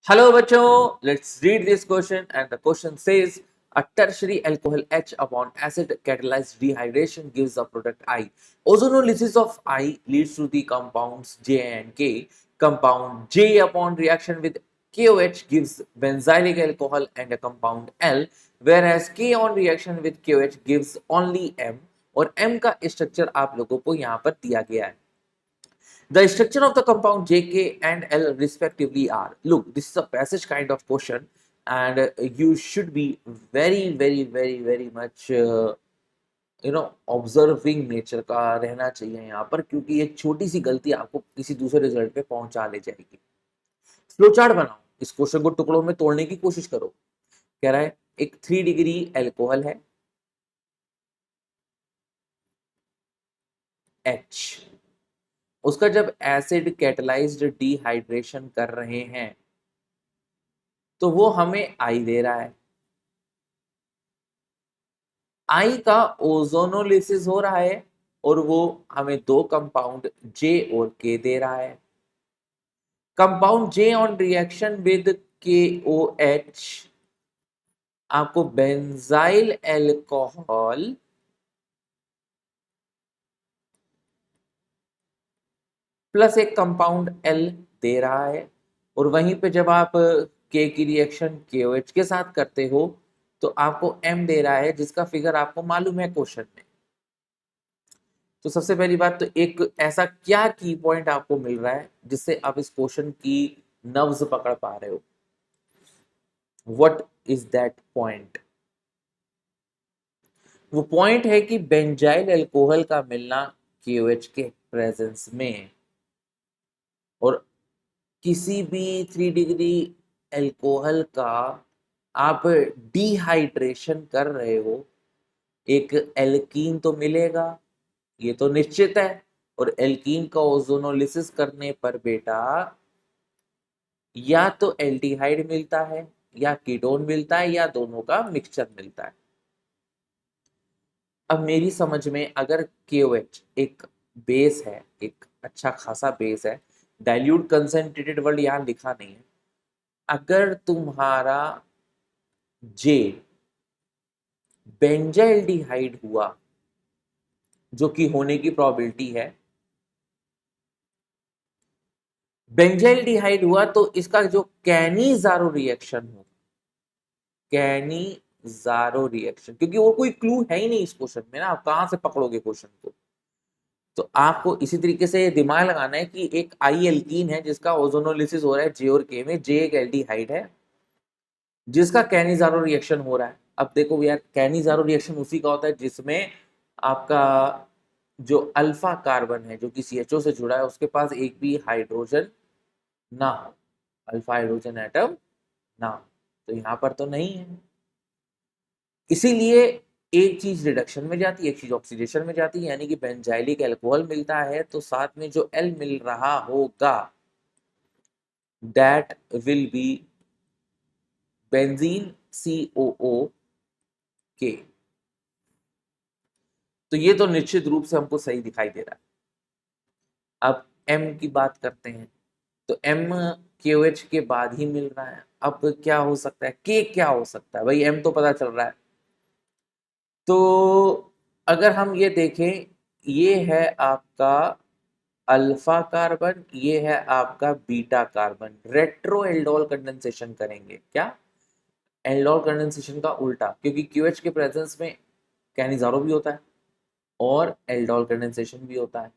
Hello, bachcho. Let's read this question. And the question says, a tertiary alcohol H upon acid catalyzed dehydration gives the product I. Ozonolysis of I leads to the compounds J and K. Compound J upon reaction with KOH gives benzylic alcohol and a compound L, whereas K on reaction with KOH gives only M. और M का structure आप लोगों को यहाँ पर दिया गया है. The structure of the compound JK and L respectively are. Look, this is a passage kind of question, and you should be very much observing nature का रहना चाहिए यहाँ पर, क्योंकि ये छोटी सी गलती आपको किसी दूसरे रिजल्ट पे पहुंचा ले जाएगी. फ्लो चार्ट बनाओ, इस क्वेश्चन को टुकड़ों में तोड़ने की कोशिश करो. कह रहा है एक 3 डिग्री एल्कोहल है H, उसका जब एसिड कैटलाइज्ड डिहाइड्रेशन कर रहे हैं तो वो हमें आई दे रहा है. आई का ओजोनोलिसिस हो रहा है और वो हमें दो कंपाउंड जे और के दे रहा है. Compound J on reaction with के ओ एच आपको बेंजाइल एल्कोहल प्लस एक कंपाउंड एल दे रहा है. और वहीं पे जब आप के की रिएक्शन KOH के साथ करते हो तो आपको M दे रहा है, जिसका फिगर आपको मालूम है क्वेश्चन में. तो सबसे पहली बात तो एक ऐसा क्या की पॉइंट आपको मिल रहा है जिससे आप इस क्वेश्चन की नब्ज पकड़ पा रहे हो. What is that point? वो पॉइंट है कि बेंजाइल अल्कोहल का मिलना KOH के प्रेजेंस में और किसी भी 3 डिग्री अल्कोहल का आप डिहाइड्रेशन कर रहे हो, एक एल्कीन तो मिलेगा, ये तो निश्चित है. और एल्कीन का ओजोनोलिसिस करने पर बेटा या तो एल्डिहाइड मिलता है या कीटोन मिलता है या दोनों का मिक्सचर मिलता है. अब मेरी समझ में अगर KOH एक बेस है, एक अच्छा खासा बेस है, डाइल्यूट कंसेंट्रेटेड वर्ड यहां लिखा नहीं है, अगर तुम्हारा J बेंजाइल्डिहाइड हुआ, जो कि होने की प्रोबेबिलिटी है, बेंजाइल्डिहाइड हुआ तो इसका जो कैनिजारो रिएक्शन हो, कैनिजारो रिएक्शन, क्योंकि वो कोई क्लू है ही नहीं इस क्वेश्चन में ना, आप कहां से पकड़ोगे क्वेश्चन को. तो आपको इसी तरीके से दिमाग लगाना है कि एक आई एल्कीन है जिसका ओजोनोलिसिस हो रहा है J और K में. J एक एल्डिहाइड है जिसका कैनिजारो रिएक्शन हो रहा है. अब देखो यार, कैनिजारो रिएक्शन उसी का होता है जिसमें आपका जो अल्फा कार्बन है जो कि CHO से जुड़ा है उसके पास एक भी हाइड्रोजन ना हो, अल्फा हाइड्रोजन एटम ना हो. तो यहाँ पर तो नहीं है, इसीलिए एक चीज रिडक्शन में जाती है, एक चीज ऑक्सीडेशन में जाती है, यानी कि बेंजाइलिक अल्कोहल मिलता है तो साथ में जो L मिल रहा होगा that will be benzene COOK. तो ये तो निश्चित रूप से हमको सही दिखाई दे रहा है. अब M की बात करते हैं तो M KOH के बाद ही मिल रहा है. अब क्या हो सकता है, K क्या हो सकता है भाई, M तो पता चल रहा है. तो अगर हम ये देखें, ये है आपका अल्फा कार्बन, ये है आपका beta carbon. Retro aldol condensation करेंगे. क्या? एल्डोल कंडेंसेशन का उल्टा, क्योंकि QH के प्रेजेंस में कैनिजारो भी होता है और एल्डोल कंडेंसेशन भी होता है.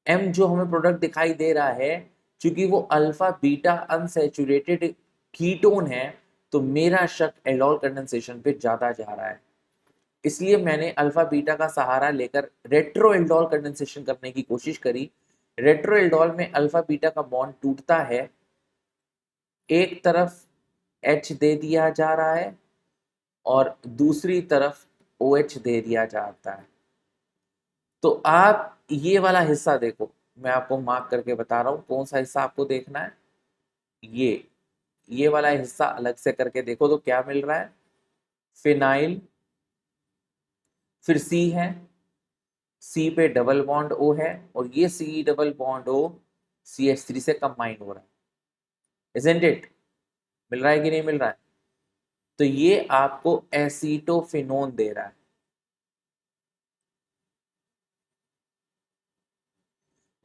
M जो हमें प्रोडक्ट दिखाई दे रहा है, क्योंकि वो अल्फा बीटा अनसैचुरेटेड कीटोन है, तो मेरा शक एल्डोल कंडेंसेशन पे ज्यादा जा रहा है. इसलिए मैंने अल्फा बीटा का सहारा लेकर रेट्रो एल्डोल कंडेंसेशन करने की कोशिश करी. रेट्रो एल्डोल में अल्फा बीटा का बॉन्ड टूटता है, एक तरफ H दे दिया जा रहा है और दूसरी तरफ OH दे दिया जाता है. तो आप ये वाला हिस्सा देखो, मैं आपको मार्क करके बता रहा हूं कौन सा हिस्सा आपको देखना है. ये वाला हिस्सा अलग से करके देखो तो क्या मिल रहा है, फिनाइल, फिर C है, C पे डबल बॉन्ड O है और ये C double bond O CH3 से कंबाइन हो रहा है, isn't it? मिल रहा है कि नहीं मिल रहा है? तो ये आपको एसीटोफिनोन दे रहा है।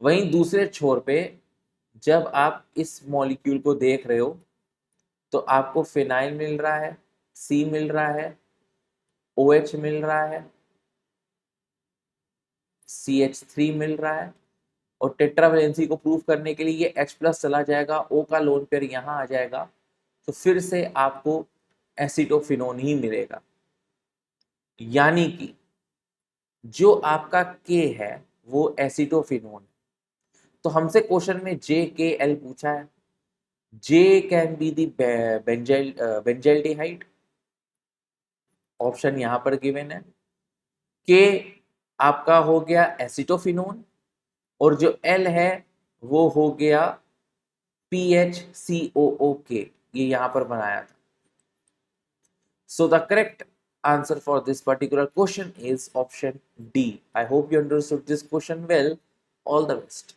वहीं दूसरे छोर पे जब आप इस मॉलिक्यूल को देख रहे हो तो आपको फिनाइल मिल रहा है, सी मिल रहा है, OH मिल रहा है, CH3 मिल रहा है, और टेट्रावैलेंसी को प्रूव करने के लिए ये H प्लस चला जाएगा, O का लोन पेयर यहाँ आ जाएगा, तो फिर से आपको एसिटोफिनोन ही मिलेगा। यानी कि जो आपका K है वो एसिटोफिनोन है। तो हमसे क्वेश्चन में JKL पूछा है। J can be the benzaldehyde, option यहां पर गिवन है। K आपका हो गया एसिटोफिनोन, और जो L है वो हो गया PHCOOK, ये यहां पर बनाया था। So the correct answer for this particular question is option D. I hope you understood this question well. All the best.